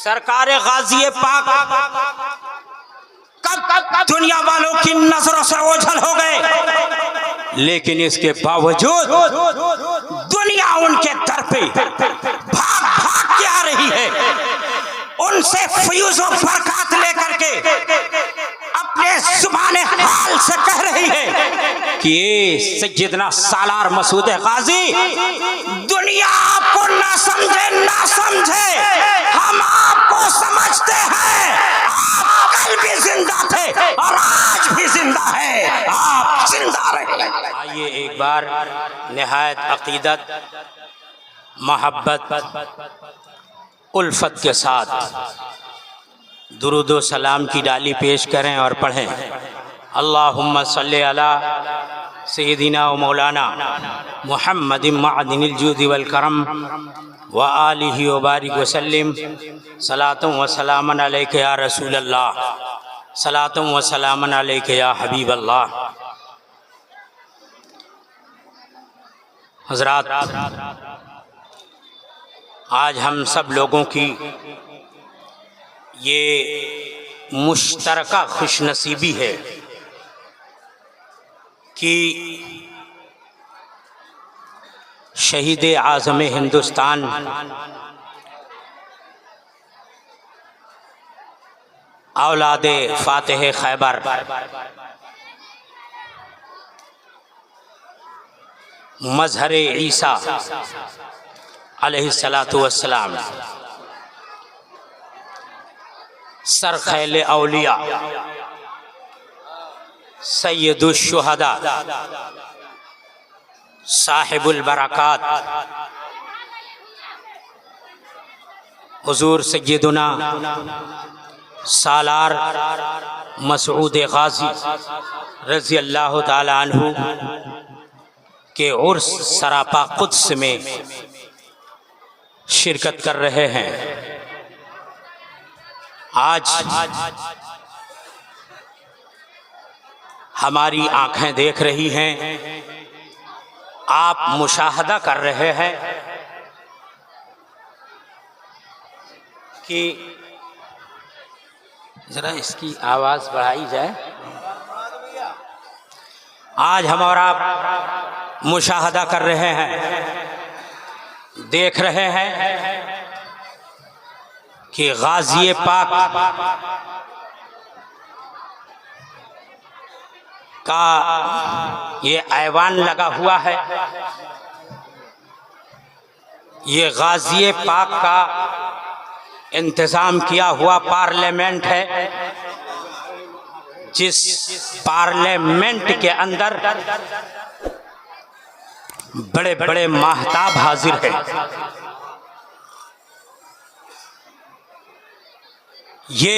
सरकार गाजी पाक कब दुनिया वालों की नजरों से ओझल हो गए, लेकिन इसके बावजूद दुनिया उनके दर पे भाग भाग के आ रही है। उनसे फ्यूज़ बरकत लेकर के अपने जुबान हाल से कह रही है कि ये सैयदना सालार मसूद गाजी दुनिया आपको ना समझे ना समझे, हम आपको समझते हैं। आप कल भी जिंदा थे और आज भी जिंदा है, आप जिंदा रहे। आइए एक बार निहायत अकीदत, मोहब्बत, उल्फत के साथ दुरूद व सलाम की डाली पेश करें और पढ़ें। अल्लाहुम्मा सल्ली अला सय्यदिना व मौलाना मुहम्मद मअदिनिल जूदि वल करम व आलिहि व बारिक व सल्लिम सलातुम व सलामन अलैका या रसूल अल्लाह, सलातुम व सलामन अलैका या हबीब अल्लाह। हज़रात, आज हम सब लोगों की ये मुश्तरका खुशनसीबी है कि शहीद आज़म हिंदुस्तान औलाद फातिह खैबर मजहर ईसा अलैहिस्सलातु वस्सलाम सरखैल औलिया सैयदुश शुहदा साहिबुल बरकात हुजूर सैयदुना सालार मसूद गाजी रज़ी अल्लाह ताला अन्हु के उर्स सरापा कुद्स में शिरकत कर रहे हैं। आज हमारी आंखें देख रही हैं, आप मुशाहदा कर रहे हैं कि जरा इसकी आवाज़ बढ़ाई जाए। आज हमारा मुशाहदा कर रहे हैं, देख रहे हैं कि गाजी पाक का ये ऐवान लगा हुआ है। ये गाजी पाक का इंतज़ाम किया हुआ पार्लियामेंट है, जिस पार्लियामेंट के अंदर बड़े बड़े महताब हाजिर हैं। ये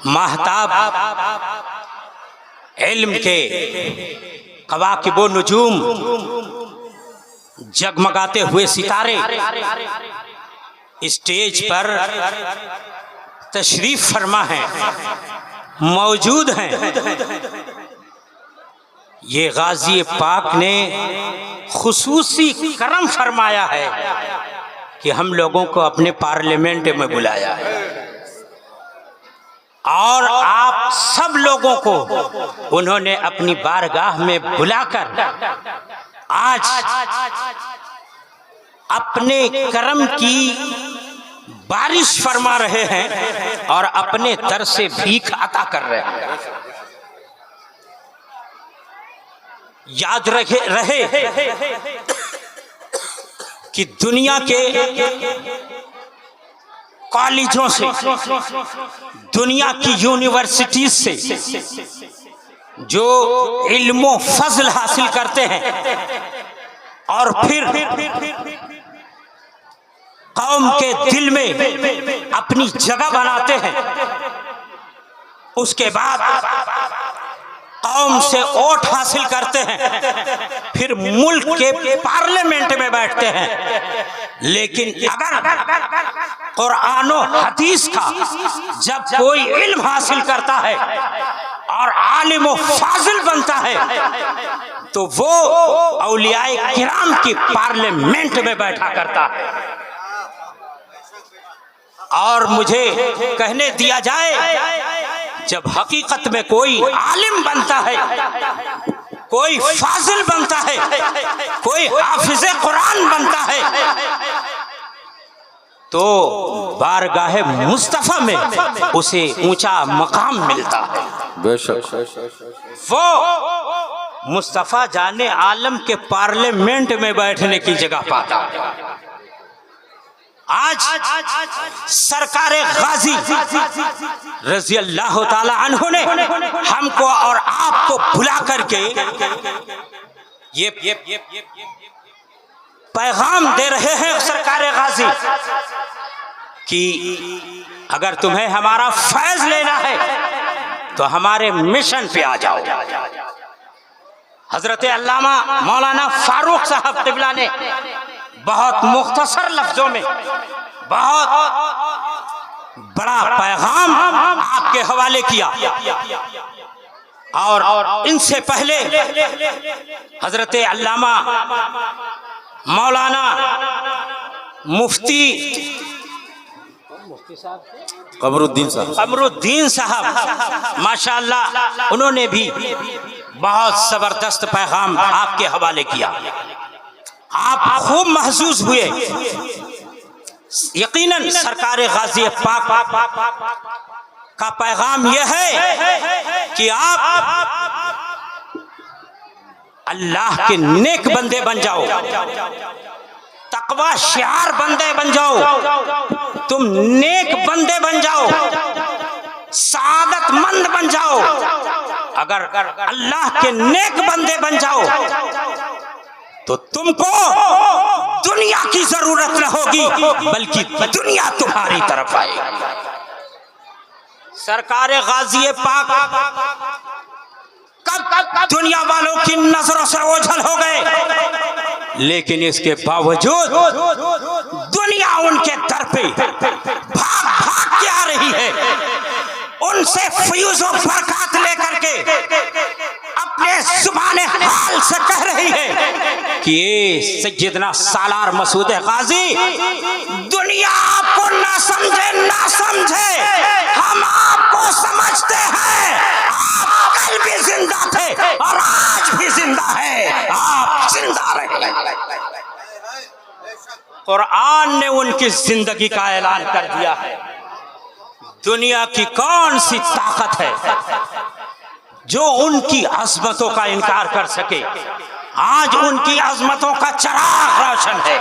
महताब इल्म के कवाकिबो नुजूम, जगमगाते हुए सितारे स्टेज पर तशरीफ फरमा हैं, मौजूद हैं। ये गाजी पाक ने खुसूसी करम फरमाया है कि हम लोगों को अपने पार्लियामेंट में बुलाया है और आप सब लोगों को उन्होंने अपनी बारगाह में बुलाकर आज अपने करम की बारिश फरमा रहे हैं और अपने दर से भीख अता कर रहे हैं। याद रहे कि दुनिया के कॉलेजों से, दुनिया की यूनिवर्सिटीज से जो इल्मो फजल हासिल करते हैं और फिर कौम के दिल में अपनी जगह बनाते हैं, उसके बाद कौम से वोट हासिल करते हैं, फिर मुल्क के पार्लियामेंट में बैठते हैं। लेकिन अगर कुरान और हदीस का जब कोई इल्म हासिल करता है और आलिम व फाजिल बनता है तो वो औलियाए किराम की पार्लियामेंट में बैठा करता है। और मुझे कहने दिया जाए, जब हकीकत में कोई आलिम बनता है, कोई फाजिल बनता है, कोई हाफिज़े कुरान बनता है, तो बारगाहे मुस्तफा में उसे ऊंचा मकाम मिलता है। बेशक वो मुस्तफा जाने आलम के पार्लियामेंट में बैठने की जगह पाता है। आज सरकारे गाजी रजी अल्लाह ताला अन्हु ने हमको और आपको बुला करके ये पैगाम दे रहे हैं सरकारे गाजी कि अगर तुम्हें हमारा फैज लेना है तो हमारे मिशन पे आ जाओ। हजरत अल्लामा मौलाना फारूक साहब क़िबला ने बहुत मुख्तसर लफ्जों में बहुत बड़ा पैगाम आपके हवाले किया, और इनसे पहले हजरत अल्लामा मौलाना मुफ्ती कमरुद्दीन साहब माशाअल्लाह, उन्होंने भी बहुत जबरदस्त पैगाम आपके हवाले किया। आप खूब महसूस हुए। यकीनन सरकारे गाज़ी पाक का पैगाम यह है कि आप अल्लाह के नेक बंदे बन जाओ, तकवा शियार बंदे बन जाओ, तुम नेक बंदे बन जाओ, सादतमंद बन जाओ। अगर अल्लाह के नेक बंदे बन जाओ तो तुमको दुनिया की जरूरत न होगी, बल्कि दुनिया तुम्हारी तरफ आएगी। सरकारे गाज़ी पाक कब दुनिया वालों की नजरों से ओझल हो गए, लेकिन इसके बावजूद दुनिया उनके दर पे भाग भाग के आ रही है। उनसे फ्यूज़ और बरकत लेकर के अपने जुबान हाल से कह रही है कि ये सैयदना सालार मसूद गाजी दुनिया आपको ना समझे ना समझे, हम आपको समझते हैं। आप कल भी जिंदा थे और आज भी जिंदा है, आप जिंदा रहे। कुरान ने उनकी जिंदगी का ऐलान कर दिया है। दुनिया की कौन सी ताकत है जो उनकी अजमतों का इनकार कर सके। आज उनकी अजमतों का चराग रोशन है।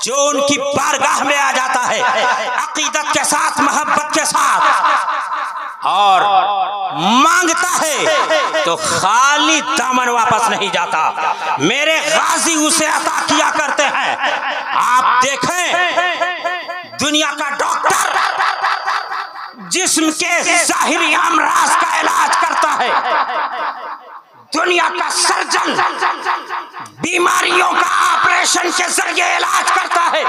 जो उनकी बारगाह में आ जाता है अकीदत के साथ, मोहब्बत के साथ, और मांगता है तो खाली दामन वापस नहीं जाता। मेरे गाजी उसे अता किया करते हैं। आप देखें, दुनिया का डॉक्टर जिस्म के ज़ाहिरी अमराज का इलाज करता है, दुनिया का सर्जन बीमारियों का ऑपरेशन के जरिए इलाज करता है,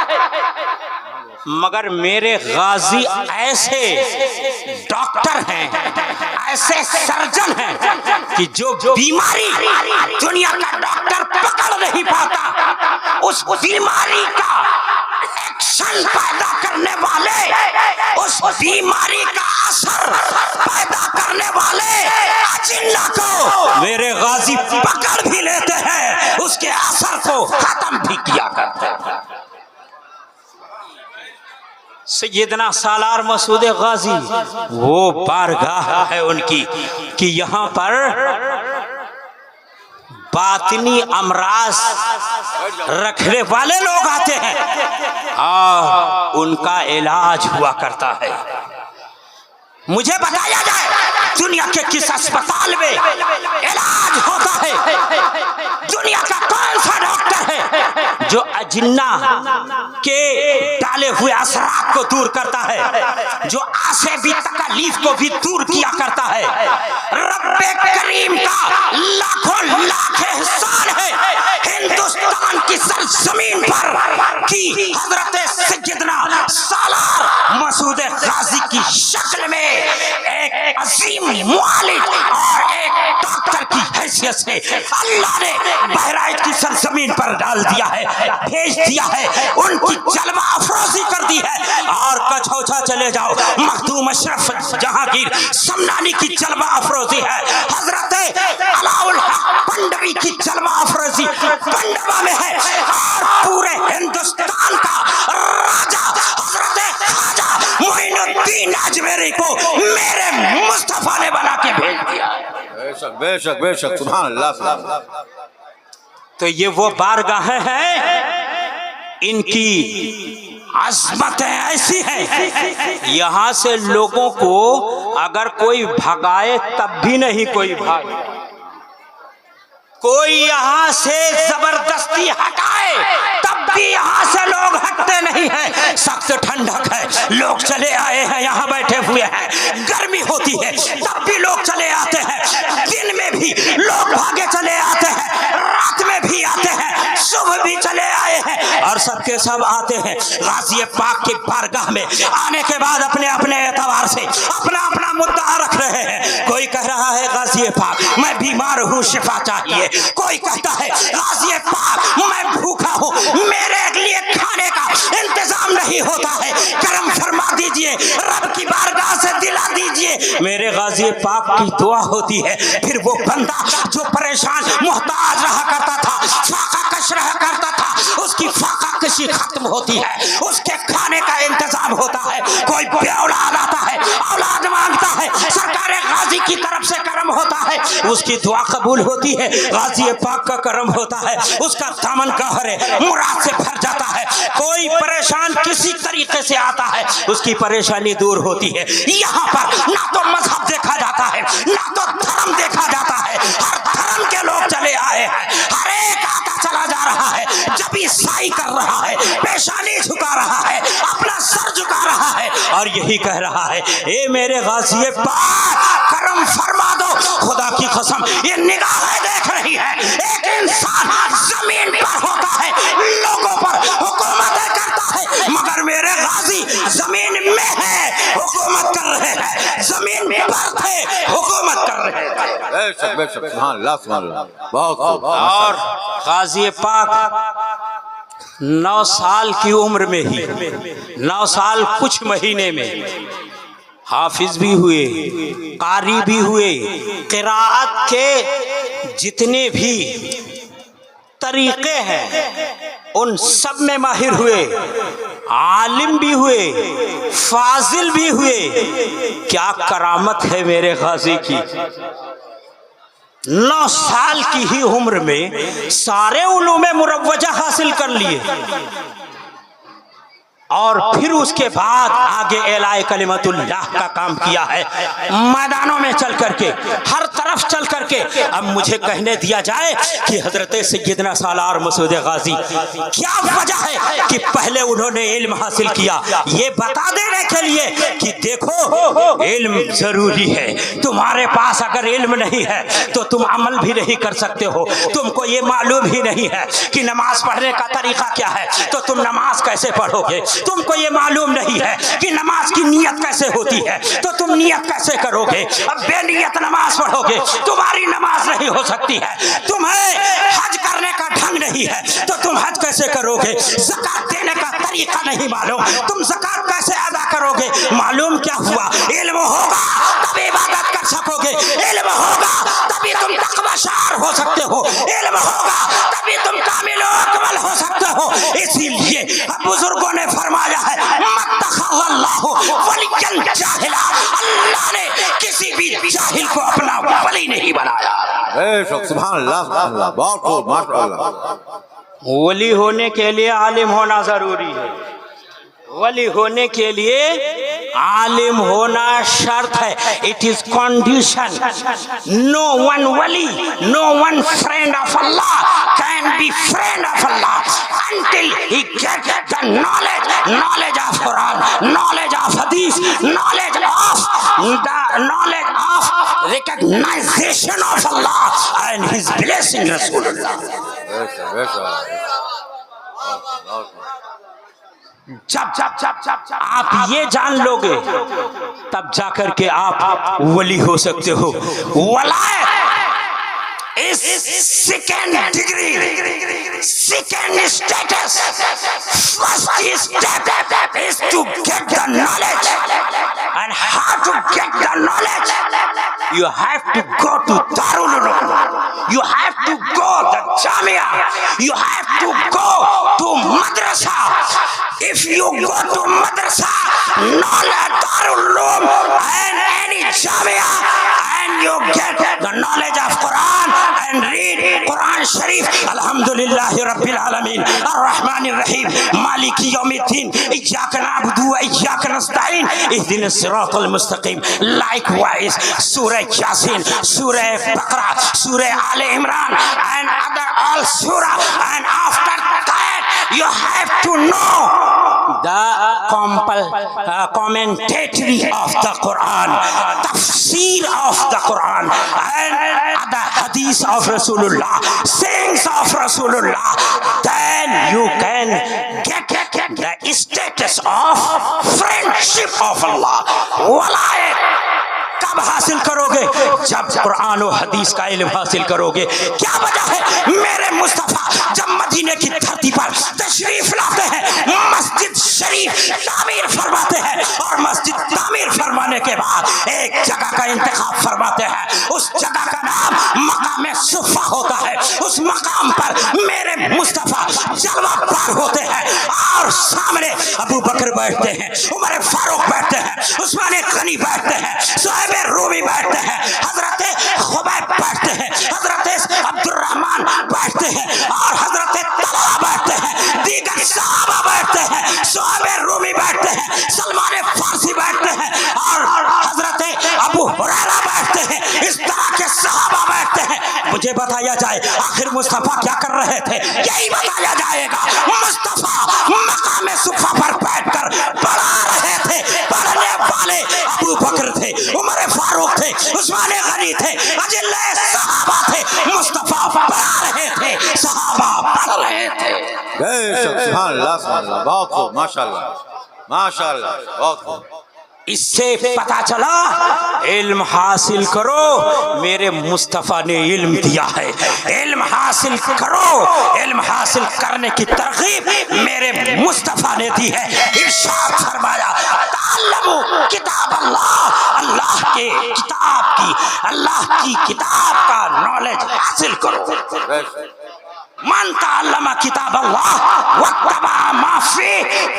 मगर मेरे गाजी ऐसे डॉक्टर हैं, ऐसे सर्जन हैं कि जो बीमारी दुनिया का डॉक्टर पकड़ नहीं पाता, उस बीमारी का एक्शन पैदा करने वाले, उस बीमारी का असर पैदा करने वाले अजिन्ना को मेरे गाजी पकड़ भी लेते हैं, उसके असर को खत्म भी किया करते हैं। सैयदना सालार मसूद गाजी वो बारगाह है उनकी कि यहाँ पर बातिनी अमराज रखने वाले लोग आते हैं और उनका इलाज हुआ करता है। मुझे बताया जाए दुनिया के किस अस्पताल में इलाज होता है, दुनिया का कौन सा डॉक्टर है जो अजिन्ना के डाले हुए असरात को दूर करता है, जो आसे भी तकलीफ को भी दूर किया करता है। रब्बे करीम का लाखों लाख एहसान है हिंदुस्तान की सरजमीन पर कि हजरत सैयदना सालार मसूद गाजी की शक्ल में एक अजीम मुआलिज और एक डॉक्टर की हैसियत से अल्लाह ने बहराइच की सरजमीन पर डाल दिया है, भेज दिया है, उनकी जलवा अफरोजी कर दी है। और कछौछा चले जाओ, मखदूम अशरफ जहांगीर समनानी की जलवा अफरोजी है, हजरत अलाउल हक पंडवी की जलवा अफरोजी पंडवा में है। और पूरे हिंदुस्तान का राजा हजरत ख्वाजा मोइनुद्दीन अजमेरी को मेरे मुस्तफा ने बना के भेज दिया। बेशक बेशक बेशक, सुभान अल्लाह सुभान अल्लाह। तो ये वो बारगाहें हैं, इनकी अज़मतें ऐसी हैं, यहाँ से लोगों को अगर कोई भगाए तब भी नहीं कोई भागे, कोई यहाँ से जबरदस्ती हटाए तब भी यहाँ से लोग हटते नहीं हैं। सख्त ठंडक है, लोग चले आए हैं, यहाँ बैठे हुए हैं, गर्मी होती है तब भी लोग चले आते हैं, दिन में भी लोग भागे चले आते हैं, रात में भी आते हैं, सुबह भी चले आए हैं, और सबके सब आते हैं गाज़ी पाक की बारगाह में। आने के बाद अपने अपने एतबार से अपना अपना मुद्दा रख रहे हैं। कोई कह रहा है गाज़ी पाक मैं बीमार हूँ, शिफा चाहिए। कोई कहता है गाज़ी पाक मैं भूखा हूँ, मेरे लिए खाने का इंतजाम नहीं होता है, करम फरमा दीजिए, रब की बारगाह से दिला दीजिए। मेरे गाज़ी पाक की दुआ होती है। फिर वो बंदा जो परेशान मोहताज रहा करता था, फाका कश रहा करता था, उसकी फाका कशी खत्म होती है, उसके खाने का इंतजाम होता है। कोई औलाद आता है, औलाद मांगता है, सरकार गाजी की तरफ से करम होता है, उसकी दुआ कबूल होती है, गाज़ी पाक का करम होता है, उसका दामन कहरे मुराद से भर जाता है। कोई परेशान किसी तरीके से आता है, उसकी परेशानी दूर होती है। यहाँ पर ना तो मजहब देखा जाता है, ना तो धर्म देखा जाता है, हर धर्म के लोग चले आए हैं, हर एक आता चला जा रहा है, जब ईसाई कर रहा है, पेशानी झुका रहा है, अपना सर झुका रहा है, और यही कह रहा है ए मेरे गाज़ी पाक करम फरमा दो। खुदा की कसम ये निगाहें देख रही है, एक इंसान जमीन पर होता है, लोगों पर हुकूमत करता है, मगर मेरे गाज़ी जमीन में है, हुकूमत कर रहे हैं, जमीन पर थे, हुकूमत कर रहे हैं। बेशक बेशक, सुभान अल्लाह सुभान अल्लाह। बहुत खूब। और गाज़ी पाक 9 साल की उम्र में ही, 9 साल कुछ महीने में हाफिज भी हुए, कारी भी हुए, क़िराअत के जितने भी तरीके हैं उन सब में माहिर हुए, आलिम भी हुए, फाजिल भी हुए। क्या करामत है मेरे गाज़ी की। 9 साल की ही उम्र में सारे उलूम मुरव्वजा हासिल कर लिए, और फिर उसके बाद आगे एलाए कलिमतुल्लाह का काम किया है, मैदानों में चल करके, हर तरफ चल करके। अब मुझे कहने दिया जाए कि हजरत सैयदना सालार मसूद गाज़ी क्या वजह है कि पहले उन्होंने इल्म हासिल किया, ये बता देने के लिए कि देखो इल्म जरूरी है, तुम्हारे पास अगर इल्म नहीं है तो तुम अमल भी नहीं कर सकते हो, तुमको ये मालूम ही नहीं है कि नमाज पढ़ने का तरीका क्या है, तो तुम नमाज कैसे पढ़ोगे, तुमको ये मालूम नहीं है कि नमाज की नियत कैसे होती है, तो तुम नियत कैसे करोगे। अब बेनियत नमाज पढ़ोगे, तुम्हारी नमाज नहीं हो सकती है। तुम्हें हज करने का ढंग नहीं है, तो तुम हज कैसे करोगे। ज़कात देने का तरीका नहीं मालूम, तुम ज़कात कैसे अदा करोगे। मालूम क्या हुआ, इल्म होगा तभी इबादत कर सकोगे, इल्म होगा तभी तुम तक़वाशार हो सकते हो, इल्म होगा तभी तुम कामिल अकमल हो सकते हो। इसीलिए बुजुर्गों ने फरमाया है मत्तखज़ल्लाहु वलिय्यन जाहिला, अल्लाह ने किसी भी जाहिल को अपना वली नहीं बनाया। बेशक, सुभान अल्लाह सुभान अल्लाह। बहुत खूब, माशाअल्लाह। वली होने के लिए आलिम होना जरूरी है, वली होने के लिए आलिम होना शर्त है, it is condition. No one वली, no one friend of Allah can be friend of Allah until he gets the knowledge of Quran, knowledge of Hadith, knowledge of recognition of Allah and His blessing Rasulullah. बेशक बेशक। जब आप ये जान लोगे तब जाकर के आप वली हो सकते हो। Wilayat is second degree, second status. First step is to get the knowledge. And how to get the knowledge? You have to go to Darul Uloom. You have to go to Jamia. You have to go to Madrasa. If you go to Madrasa, Darul Uloom and any Jamia, and you get the knowledge of Quran and read Quran Sharif. Alhamdulillahi Rabbil Alameen, Ar-Rahman Ar-Rahim, Maliki Yawmiddin, Iyyaka na'budu wa iyyaka nasta'in, Ihdinas Siratal Mustaqim. Likewise, Surah Yasin, Surah Baqarah, Surah Al Imran, and other all surah. And after that, you have to know the commentary of the Quran, tafsir of the Quran, and the hadith of Rasulullah, sayings of Rasulullah. Then you can get the status of friendship of Allah. Walayat कब हासिल करोगे? जब कुरान और हदीस का इल्म हासिल करोगे। क्या वजह है? मेरे मुस्तफा जब मदीने की धरती पर तशरीफ लाते हैं, मस्जिद शरीफ तामीर फरमाते हैं, और मस्जिद तामीर फरमाने के बाद एक जगह का इंतखाब फरमाते हैं। उस जगह का नाम मकाम सुफ़ा होता है। उस मकाम पर मेरे मुस्तफा जलवा पार होते हैं, और सामने अबू बकर बैठते हैं, उमर फारूक बैठते हैं, उस्मान गनी बैठते हैं, सुहैब रूमी बैठते हैं, हजरत खुबैब बैठते हैं, हजरत अब्दुर्रहमान बैठते हैं, और हजरत तलहा बैठते हैं, दीगर सहाबा बैठते हैं, सुहैब रूमी बैठते हैं, सलमान फारसी बैठते हैं, और हजरत अबू हुरैरा बैठते हैं। इस तरह के सहाबा बैठते हैं। मुझे बताया जाए आखिर मुस्तफा क्या कर रहे थे? यही बताया जाएगा। मुस्तफा मकाम सुफ़ा पर बैठकर पढ़ा रहे थे। पढ़ने वाले अबू बकर थे, उमर फारूक थे, उस्मान गनी थे, अजिल्ले सहाबा थे। मुस्तफा पढ़ा रहे थे, सहाबा पढ़ रहे थे। सुभान अल्लाह, बहुत खूब, माशाअल्लाह, माशाअल्लाह, बहुत खूब। इससे पता चला इल्म हासिल करो, मेरे मुस्तफ़ा ने इल्म दिया है। इल्म हासिल करो, इल्म हासिल करने की तरगीब मेरे मुस्तफ़ा ने दी है। इरशाद फरमाया, ताल्लमू किताब अल्लाह, अल्लाह की किताब का नॉलेज हासिल करो। मन ताल्लमा किताब अल्लाह वत्तबा माफी,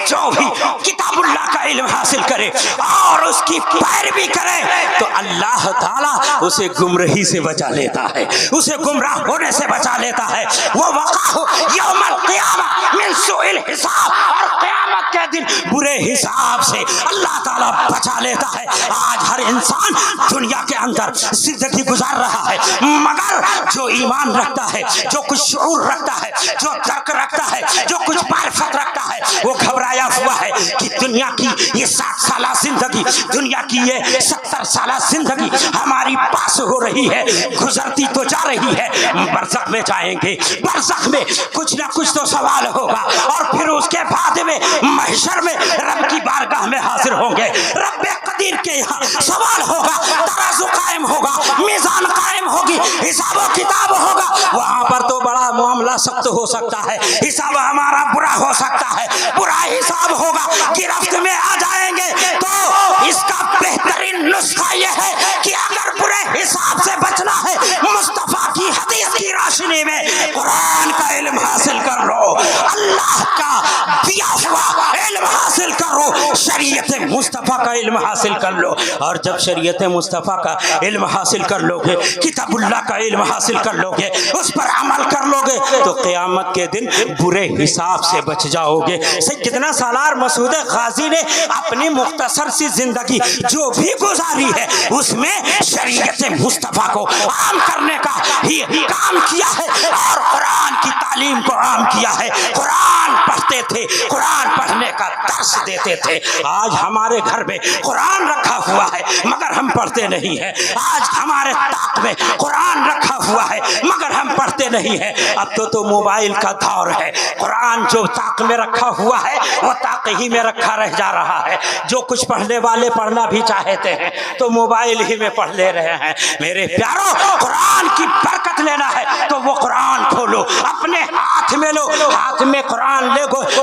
जो भी किताबुल्लाह का इल्म हासिल करे और उसकी पैरवी करे तो अल्लाह ताला उसे गुमराही से बचा लेता है, उसे गुमराह होने से बचा लेता है। वो वक़ाहु यौमल क़ियामा मिन सुइल हिसाब, और क़यामत के दिन बुरे हिसाब से अल्लाह ताला बचा लेता है। आज हर इंसान दुनिया के अंदर जिंदगी गुजार रहा है, मगर जो ईमान रखता है, जो कुछ शऊर रखता है, जो तर्क रखता है, जो कुछ मारिफत रखता है, वो घबराया हुआ है कि दुनिया की ये 60 साल जिंदगी, दुनिया की ये 70 साल जिंदगी हमारी पास हो रही है, गुजरती तो जा रही है। बरज़ख में जाएंगे, बरज़ख में कुछ ना कुछ तो सवाल होगा, और फिर उसके बाद में महशर में रब की बारगाह में हाजिर होंगे। रब कदीर के यहाँ सवाल होगा, तराजू कायम होगा, मीज़ान कायम होगी, हिसाब किताब होगा। वहाँ पर तो बड़ा मामला सख्त हो सकता है, हिसाब हमारा बुरा हो सकता है, बुरा हिसाब होगा, गिरफ्त में आ जाएंगे। तो इसका बेहतरीन नुस्खा यह है कि अगर बुरे हिसाब से बचना है, मुस्तफा की हदीस की रोशनी में कुरान का इल्म हासिल कर लो, अल्लाह का दिया हुआ इल्म हासिल करो, शरीयत मुस्तफा का इल्म हासिल कर लो। और जब शरीयत मुस्तफा का इल्म हासिल कर लोगे, किताबुल्लाह का इल्म हासिल कर लोगे, उस पर अमल कर लोगे, तो क़यामत के दिन बुरे हिसाब से बच जाओगे। सैयदना सालार मसूद गाजी ने अपनी मुख्तसर सी जिंदगी जो भी गुजारी है, उसमें शरीयत मुस्तफा को आम करने का ही काम किया है, और कुरान की तालीम को आम किया है। कुरान पढ़ते थे, कुरान पढ़ने का दर्स देते थे। आज हमारे घर में कुरान रखा हुआ है, मगर हम पढ़ते नहीं है। आज हमारे ताक में कुरान रखा हुआ है, मगर हम पढ़ते नहीं है। अब तो मोबाइल का दौर है, कुरान जो ताक में रखा हुआ है वो ताक ही में रखा रह जा रहा है। जो कुछ पढ़ने वाले पढ़ना भी चाहते हैं तो मोबाइल ही में पढ़ ले रहे हैं। मेरे प्यारों, कुरान की बरकत लेना है तो वो कुरान खोलो, अपने हाथ में लो, हाथ में कुरान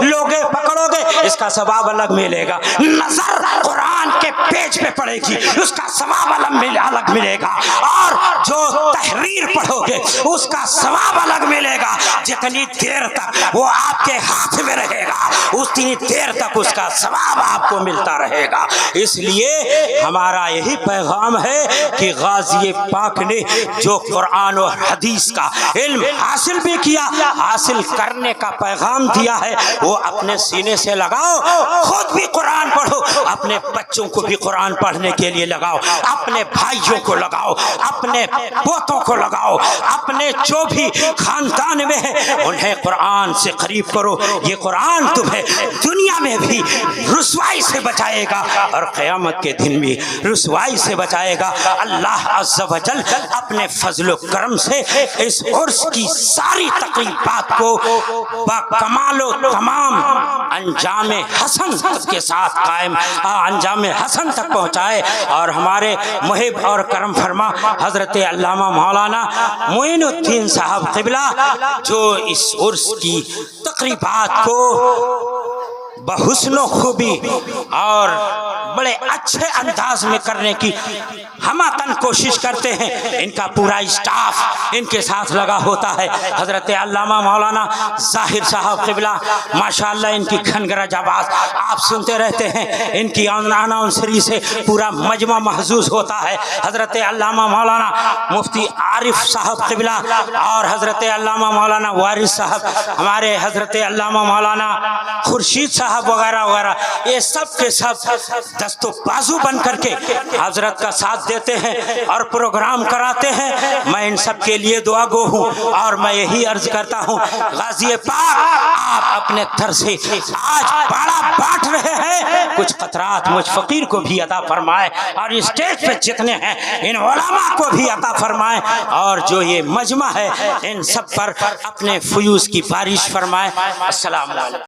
लोगे पकड़ोगे, इसका सवाब अलग मिलेगा। नजर कुरान के पेज पे पड़ेगी, उसका सवाब अलग मिलेगा। और जो तहरीर पढ़ोगे उसका सवाब अलग मिलेगा। जितनी देर तक वो आपके हाथ में रहेगा उतनी देर तक उसका सवाब आपको मिलता रहेगा। इसलिए हमारा यही पैगाम है कि गाजी पाक ने जो कुरान और हदीस का इल्म हासिल भी किया, हासिल करने का पैगाम दिया है, वो अपने सीने से लगाओ। खुद भी कुरान पढ़ो, अपने बच्चों को भी कुरान पढ़ने के लिए लगाओ, अपने भाइयों को लगाओ, अपने पोतों को लगाओ, अपने जो भी खानदान में है उन्हें कुरान से करीब करो। ये कुरान तुम्हें दुनिया में भी रुसवाई से बचाएगा और क़यामत के दिन भी रुसवाई से बचाएगा। अल्लाह अज़्ज़ा व जल अपने फजल करम से इस उर्स की सारी तकरीबात को बकमालो तमाम अंजाम हसन के साथ कायम अंजाम हसन तक पहुँचाए और हमारे मुहिब और करम फरमा हज़रत अल्लामा मौलाना मोइनुद्दीन साहब क़िबला जो इस उर्स की तकरीबात को बहुस्नो खूबी और बड़े अच्छे अंदाज में करने की हमतन कोशिश करते हैं। इनका पूरा स्टाफ इनके साथ लगा होता है। हज़रत अल्लामा मौलाना ज़ाहिर साहब क़िबला माशाअल्लाह इनकी खनगरज आवाज़ आप सुनते रहते हैं। इनकी आनाउंसरी से पूरा मजमा महसूस होता है। हज़रत अल्लामा मौलाना मुफ्ती आरिफ साहब क़िबला और हज़रत अल्लामा मौलाना वारिस साहब, हमारे हज़रत अल्लामा मौलाना खुर्शीद साहब वगैरह वगैरह, ये सब के सब दस्तो बाजू बन करके हजरत का साथ देते हैं और प्रोग्राम कराते हैं। मैं इन सब के लिए दुआ गो हूँ और मैं यही अर्ज करता हूँ, गाज़ी पाक आप अपने तर से आज बड़ा बांट रहे हैं, कुछ कतरात मुझ फकीर को भी अता फरमाए और स्टेज पे जितने हैं इन उलमा को भी अता फरमाए और जो ये मजमा है इन सब पर अपने फयूज़ की बारिश फरमाए। अस्सलाम वालेकुम।